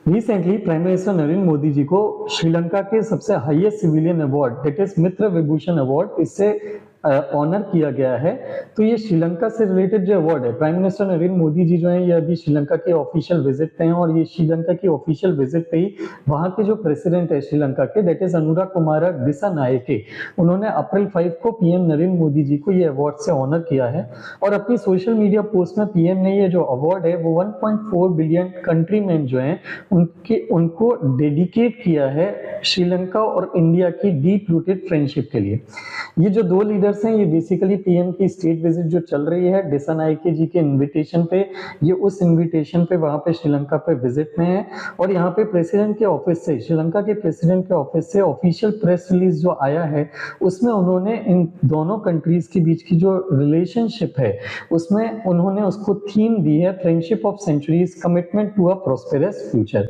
Recently prime minister Narendra Modi ji को श्रीलंका के सबसे highest civilian award that is Mitra Vibhushan award इससे ऑनर किया गया है। तो ये श्रीलंका से रिलेटेड जो अवार्ड है, प्राइम मिनिस्टर नरेंद्र मोदी जी जो है ये अभी श्रीलंका के ऑफिशियल विजिट पे हैं और ये श्रीलंका की ऑफिशियल विजिट पे ही वहां के जो प्रेसिडेंट है श्रीलंका के दैट इज अनुराग कुमार दिसानायके, उन्होंने अप्रैल 5 को पीएम नरेंद्र मोदी जी को ये अवार्ड से ऑनर किया है। और अपनी सोशल मीडिया पोस्ट में पीएम ने ये जो अवार्ड है वो 1.4 बिलियन कंट्रीमैन जो हैं उनको डेडिकेट किया है श्रीलंका और इंडिया की डीप रूटेड फ्रेंडशिप के लिए। ये जो दो लीडर्स हैं ये बेसिकली पीएम की स्टेट विजिट जो चल रही है दिसानायके जी के इनविटेशन पे, ये उस इनविटेशन पे वहां पे श्रीलंका पे विजिट में है। और यहाँ पे प्रेसिडेंट के ऑफिस से, श्रीलंका के प्रेसिडेंट के ऑफिस से ऑफिशियल प्रेस रिलीज जो आया है उसमें उन्होंने इन दोनों कंट्रीज के बीच की जो रिलेशनशिप है उसमें उन्होंने उसको थीम दी है friendship of centuries commitment to a prosperous future.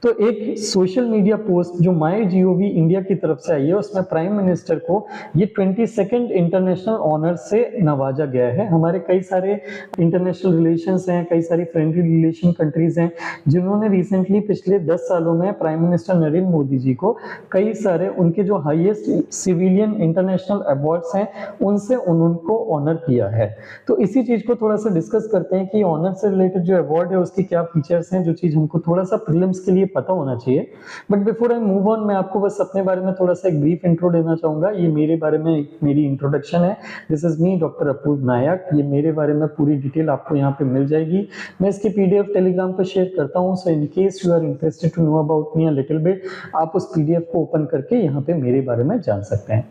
तो एक सोशल मीडिया पोस्ट जो MyGov इंडिया की तरफ से आई है उसमें प्राइम मिनिस्टर को ये 22nd इंटरनेशनल ऑनर से नवाजा गया है। हमारे कई सारे इंटरनेशनल रिलेशंस हैं, कई सारी फ्रेंडली रिलेशन कंट्रीज हैं जिन्होंने रिसेंटली पिछले 10 सालों में प्राइम मिनिस्टर नरेंद्र मोदी जी को कई सारे उनके जो हाईएस्ट सिविलियन इंटरनेशनल अवार्ड्स हैं उनसे उनको ऑनर किया है। तो इसी चीज को थोड़ा सा डिस्कस करते हैं कि ऑनर से रिलेटेड जो अवार्ड है उसके क्या फीचर्स हैं, जो चीज हमको थोड़ा सा प्रीलिम्स के लिए पता होना चाहिए। But before I move on, मैं आपको बस अपने बारे में थोड़ा सा एक ब्रीफ इंट्रो देना चाहूंगा। ये मेरे बारे में मेरी इंट्रोडक्शन है। दिस इज मी डॉक्टर अपूर्व नायक। ये मेरे बारे में पूरी डिटेल आपको यहाँ पे मिल जाएगी। मैं इसकी पीडीएफ टेलीग्राम पे शेयर करता हूँ, so in case you are interested to know about me a little bit, आप उस पीडीएफ को ओपन करके यहाँ पे मेरे बारे में जान सकते हैं।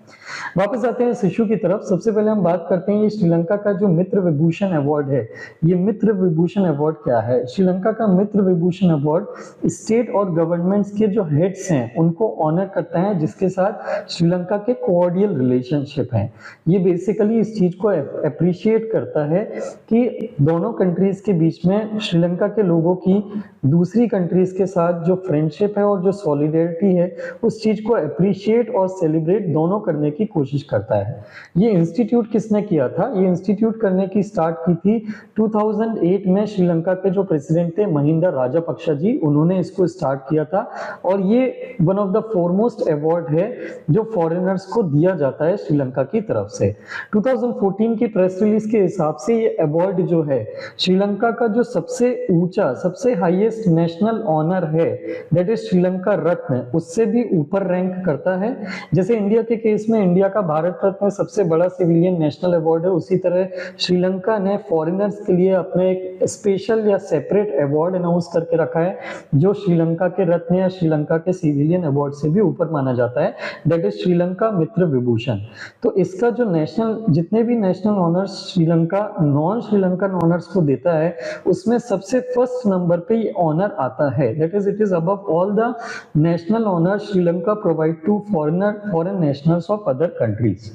वापस आते हैं इस इशू की तरफ। सबसे पहले हम बात करते हैं ये श्रीलंका का जो मित्र विभूषण अवार्ड है। ये मित्र विभूषण अवार्ड क्या है? श्रीलंका का मित्र विभूषण अवार्ड स्टेट और गवर्नमेंट्स के जो हेड्स हैं उनको ऑनर करता है जिसके साथ श्रीलंका के कोऑर्डियल रिलेशनशिप हैं। ये बेसिकली इस चीज को अप्रिशिएट करता है कि दोनों कंट्रीज के बीच में श्रीलंका के लोगों की दूसरी कंट्रीज के साथ जो फ्रेंडशिप है और जो सॉलिडेरिटी है उस चीज को अप्रिशिएट और सेलिब्रेट दोनों करने की कोशिश करता है। ये इंस्टीट्यूट किसने किया था? ये इंस्टीट्यूट करने की स्टार्ट की थी 2008 में श्रीलंका के जो प्रेसिडेंट थे महिंदा राजपक्षा जी, उन्होंने इसको स्टार्ट किया था। और ये one of the foremost award है जो फॉरेनर्स को दिया जाता है श्रीलंका की तरफ से। 2014 की प्रेस रिलीज के हिसाब से ये अवार्ड जो है श्रीलंका का जो सबसे ऊंचा, सबसे हाईएस्ट नेशनल ऑनर है दैट इज श्रीलंका रत्न, उससे भी ऊपर रैंक करता है। जैसे इंडिया के केस में इंडिया का भारत रत्न सबसे बड़ा सिविलियन नेशनल अवार्ड है, उसी तरह श्रीलंका ने फॉरेनर्स के लिए अपने एक स्पेशल या सेपरेट अवार्ड अनाउंस करके रखा है जो श्रीलंका के रत्न या श्रीलंका के सिविलियन अवार्ड से भी ऊपर माना जाता है, दैट इज श्रीलंका मित्र विभूषण। तो इसका जो नेशनल, जितने भी national honours Sri Lanka non Sri Lankan honours को देता है उसमें सबसे फर्स्ट नंबर पे ये ऑनर आता है, that is it is above all the national honour Sri Lanka provide to foreign nationals of other countries.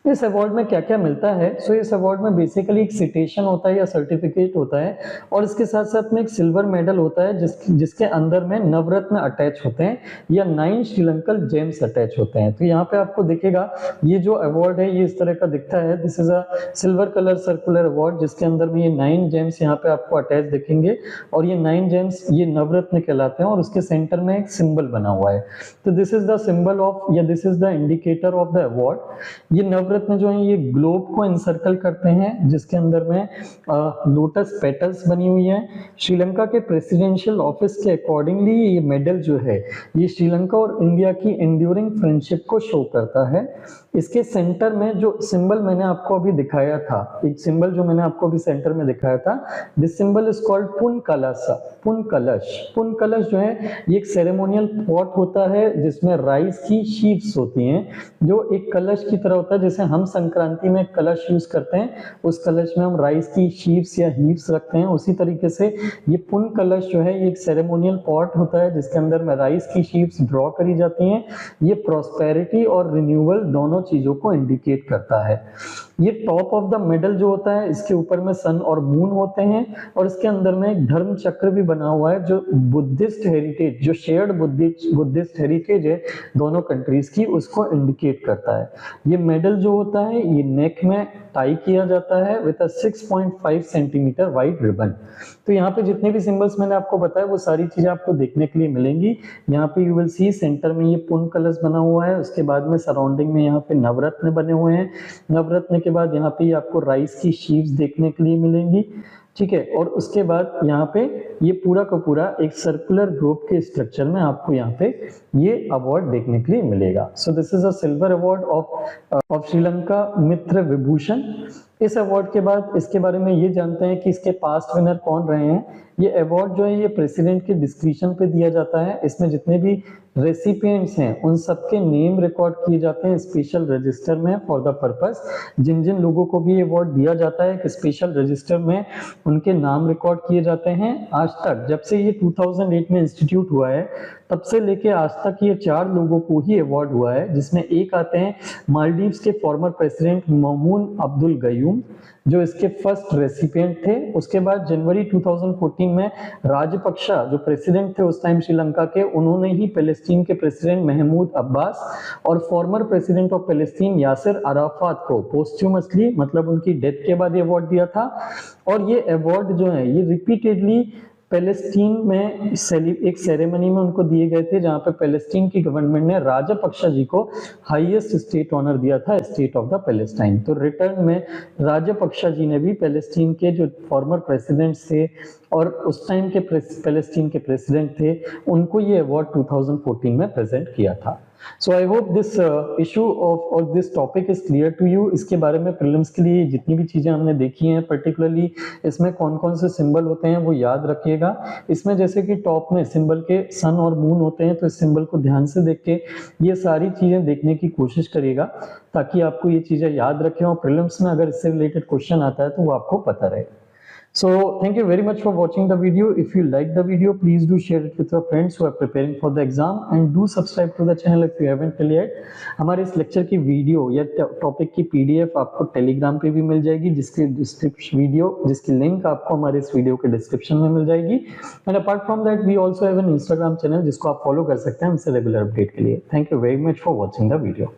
इस अवार्ड में क्या क्या मिलता है? सो इस अवार्ड में बेसिकली एक सिटेशन होता है या सर्टिफिकेट होता है और इसके साथ साथ में एक सिल्वर मेडल होता है जिसके अंदर में नवरत्न अटैच होते हैं या 9 श्रीलंकन जेम्स अटैच होते हैं। तो यहाँ पे आपको दिखेगा ये जो अवार्ड है ये इस तरह का दिखता है। This is a silver colour circular award जिसके अंदर में ये 9 जेम्स यहाँ पे आपको अटैच दिखेंगे और ये 9 जेम्स ये नवरत्न कहलाते हैं और उसके सेंटर में एक सिंबल बना हुआ है। तो this is the symbol of या this is the indicator of the award. ये नवरत्न जो है ये ग्लोब को एनसर्कल करते हैं जिसके अंदर में लोटस पेटल्स बनी हुई है। श्रीलंका के प्रेसिडेंशियल ऑफिस के अकॉर्डिंगली ये मेडल जो है ये श्रीलंका और इंडिया की एंड्यूरिंग फ्रेंडशिप को शो करता है। इसके सेंटर में जो सिंबल मैंने आपको अभी दिखाया था, एक सिंबल जो मैंने आपको अभी सेंटर में दिखाया था, दिस सिंबल इज कॉल्ड पुन कलश। पुन कलश, पुन कलश जो है ये एक सेरेमोनियल पॉट होता है जिसमें राइस की शीप्स होती हैं जो एक कलश की तरह होता है। जैसे हम संक्रांति में कलश यूज करते हैं, उस कलश में हम राइस की शीप्स या हीप्स रखते हैं, उसी तरीके से ये पुन कलश जो है ये एक सेरेमोनियल पॉट होता है जिसके अंदर में राइस की शीप्स ड्रॉ करी जाती हैं। ये प्रॉस्पेरिटी और रिन्यूअल दोनों चीजों को इंडिकेट करता है। ये टॉप ऑफ द मेडल जो होता है इसके ऊपर में सन और मून होते हैं और इसके अंदर में एक धर्म चक्र भी बना हुआ है जो बुद्धिस्ट हेरिटेज, जो शेयर्ड बुद्धिस्ट हेरिटेज है दोनों कंट्रीज की, उसको इंडिकेट करता है। ये मेडल जो होता है ये नेक में टाई किया जाता है with a 6.5 centimetre wide ribbon. तो यहाँ पे जितने भी सिंबल्स मैंने आपको बताया वो सारी चीजें आपको देखने के लिए मिलेंगी। यहाँ पे यू विल सी सेंटर में ये पुन कलश बना हुआ है, उसके बाद में सराउंडिंग में यहाँ पे नवरत्न बने हुए हैं। नवरत्न के बाद यहाँ पे आपको राइस की शीव्स देखने के लिए मिलेंगी, ठीक है। और उसके बाद यहाँ पे ये पूरा का पूरा एक सर्कुलर ग्रुप के स्ट्रक्चर में आपको यहाँ पे ये अवार्ड देखने के लिए मिलेगा। So this is a silver award of Sri Lanka Mitra Vibhushan. इस अवार्ड के बाद इसके बारे में ये जानते हैं कि इसके पास्ट विनर कौन रहे हैं। ये अवार्ड जो है ये प्रेसिडेंट के डिस्क्रिप्शन पे दिया जाता है। इसमें जितने भी रेसिपिएंट्स हैं उन सबके नेम रिकॉर्ड किए जाते हैं स्पेशल रजिस्टर में फॉर द पर्पस। जिन जिन लोगों को भी अवार्ड दिया जाता है एक स्पेशल रजिस्टर में उनके नाम रिकॉर्ड किए जाते हैं। आज तक जब से ये 2008 में इंस्टीट्यूट हुआ है तब से लेके आज तक ये 4 लोगों को ही अवार्ड हुआ है, जिसमें एक आते हैं मालदीव्स के former president Mamun Abdul Gayoom जो इसके फर्स्ट रेसिपिएंट थे। उसके बाद जनवरी 2014 में राजपक्षा जो प्रेसिडेंट थे उस टाइम श्रीलंका के, उन्होंने ही पैलेस्टीन के प्रेसिडेंट महमूद अब्बास और former president of Palestine Yasser Arafat को पोस्ट्यूमसली मतलब उनकी डेथ के बाद ये अवार्ड दिया था। और ये अवार्ड जो है ये रिपीटेडली पैलेस्टीन में एक सेरेमनी में उनको दिए गए थे, जहां पे पैलेस्टीन की गवर्नमेंट ने राजपक्षा जी को हाईएस्ट स्टेट ऑनर दिया था, स्टेट ऑफ द पैलेस्टाइन। तो रिटर्न में राजपक्षा जी ने भी पैलेस्टीन के जो फॉर्मर प्रेसिडेंट्स थे और उस टाइम के पैलेस्टीन के प्रेसिडेंट थे उनको ये अवार्ड 2014 में प्रेजेंट किया था। So I hope this issue of और this topic is clear to you. इसके बारे में प्रीलिम्स के लिए जितनी भी चीजें हमने देखी हैं, पर्टिकुलरली इसमें कौन कौन से सिंबल होते हैं वो याद रखिएगा। इसमें जैसे कि टॉप में सिंबल के सन और मून होते हैं, तो इस सिंबल को ध्यान से देख के ये सारी चीजें देखने की कोशिश करिएगा ताकि आपको ये चीजें याद रखें और प्रीलिम्स में अगर इससे रिलेटेड क्वेश्चन आता है तो वो आपको पता रहे। So thank you very much for watching the video. If you like the video, please do share it with your friends who are preparing for the exam and do subscribe to the channel if you haven't till yet. हमारे इस lecture की video या topic की PDF आपको Telegram पे भी मिल जाएगी, जिसकी लिंक आपको हमारे इस वीडियो के डिस्क्रिप्शन में मिल जाएगी। And apart from that we also have an Instagram channel जिसको आप फॉलो कर सकते हैं हमसे रेगुलर अपडेट के लिए। Thank you very much for watching the video.